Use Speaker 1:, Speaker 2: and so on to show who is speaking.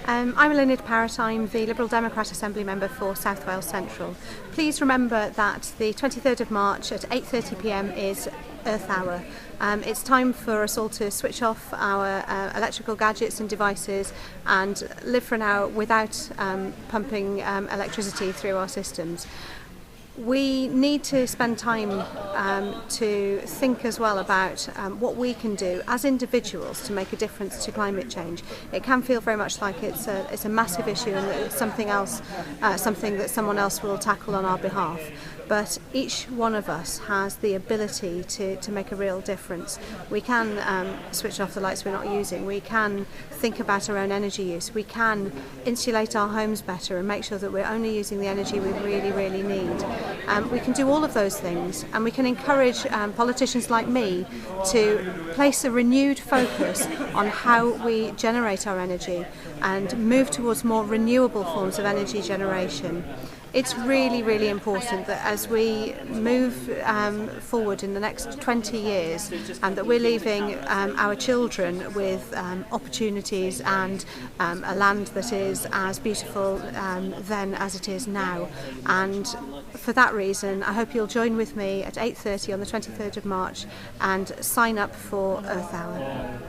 Speaker 1: I'm Eluned Parrot. I'm the Liberal Democrat Assembly Member for South Wales Central. Please remember that the 23rd of March at 8:30 p.m. is Earth Hour. It's time for us all to switch off our electrical gadgets and devices and live for an hour without pumping electricity through our systems. We need to spend time to think as well about what we can do as individuals to make a difference to climate change. It can feel very much like it's a massive issue and that it's something that someone else will tackle on our behalf. But each one of us has the ability to make a real difference. We can switch off the lights we're not using. We can think about our own energy use. We can insulate our homes better and make sure that we're only using the energy we really, really need. We can do all of those things, and we can encourage politicians like me to place a renewed focus on how we generate our energy and move towards more renewable forms of energy generation. It's really, really important that as we move forward in the next 20 years, and that we're leaving our children with opportunities and a land that is as beautiful then as it is now. And for that reason, I hope you'll join with me at 8:30 on the 23rd of March and sign up for Earth Hour.